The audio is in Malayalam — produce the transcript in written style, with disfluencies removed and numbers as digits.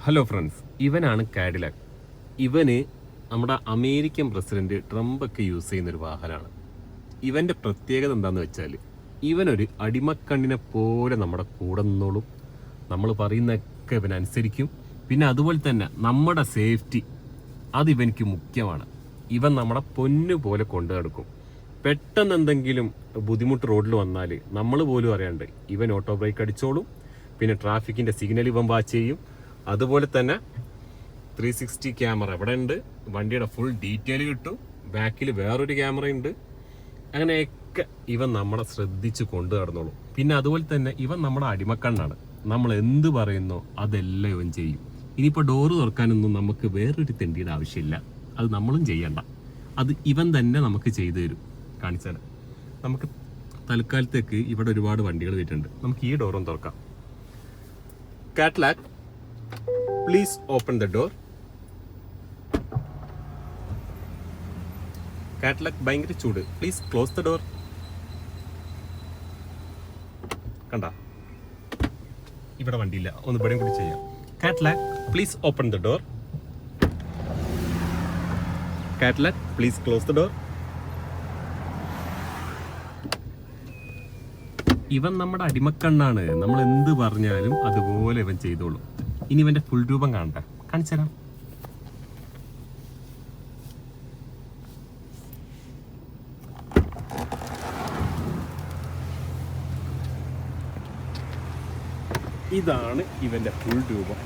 ഹലോ ഫ്രണ്ട്സ്, ഇവനാണ് കാഡിലാക്. ഇവന് നമ്മുടെ അമേരിക്കൻ പ്രസിഡന്റ് ട്രംപൊക്കെ യൂസ് ചെയ്യുന്നൊരു വാഹനമാണ്. ഇവൻ്റെ പ്രത്യേകത എന്താണെന്ന് വെച്ചാൽ ഇവനൊരു അടിമക്കണ്ണിനെ പോലെ നമ്മുടെ കൂടെ നിന്നോളും. നമ്മൾ പറയുന്നതൊക്കെ ഇവനനുസരിക്കും. പിന്നെ അതുപോലെ തന്നെ നമ്മുടെ സേഫ്റ്റി അതിവനിക്ക് മുഖ്യമാണ്. ഇവൻ നമ്മുടെ പൊന്നു പോലെ കൊണ്ടു നടക്കും. പെട്ടെന്ന് എന്തെങ്കിലും ബുദ്ധിമുട്ട് റോഡിൽ വന്നാൽ നമ്മൾ പോലും അറിയാണ്ട് ഇവൻ ഓട്ടോ ബ്രേക്ക് അടിച്ചോളും. പിന്നെ ട്രാഫിക്കിൻ്റെ സിഗ്നൽ ഇവൻ വാച്ച് ചെയ്യും. അതുപോലെ തന്നെ 360 ക്യാമറ ഇവിടെ ഉണ്ട്. വണ്ടിയുടെ ഫുൾ ഡീറ്റെയിൽ കിട്ടും. ബാക്കിൽ വേറൊരു ക്യാമറ ഉണ്ട്. അങ്ങനെയൊക്കെ ഇവൻ നമ്മളെ ശ്രദ്ധിച്ച് കൊണ്ടു നടന്നോളും. പിന്നെ അതുപോലെ തന്നെ ഇവൻ നമ്മുടെ അടിമക്കണ്ണാണ്. നമ്മൾ എന്ത് പറയുന്നോ അതെല്ലാം ഇവൻ ചെയ്യും. ഇനിയിപ്പോൾ ഡോറ് തുറക്കാനൊന്നും നമുക്ക് വേറൊരു തെണ്ടിയുടെ ആവശ്യമില്ല. അത് നമ്മളും ചെയ്യണ്ട. അത് ഇവൻ തന്നെ നമുക്ക് ചെയ്തു തരും. കാണിച്ചാൽ നമുക്ക് തൽക്കാലത്തേക്ക് ഇവിടെ ഒരുപാട് വണ്ടികൾ വരുന്നുണ്ട്. നമുക്ക് ഈ ഡോറും തുറക്കാം. Cadillac, please open the door. Cadillac ഭയങ്കര ചൂട്. Please close the door. കണ്ട, ഇവിടെ വണ്ടിയില്ല. ഒന്ന് ഇവിടെയും കൂടി ചെയ്യാം. Cadillac, please open the door. Cadillac, please close the door. ഇവൻ നമ്മുടെ അടിമക്കണ്ണാണ്. നമ്മൾ എന്ത് പറഞ്ഞാലും അതുപോലെ ഇവൻ ചെയ്തോളും. ഇനി ഇവന്റെ ഫുൾ രൂപം കാണട്ടെ, കാണിച്ചുതരാം. ഇതാണ് ഇവന്റെ ഫുൾ രൂപം.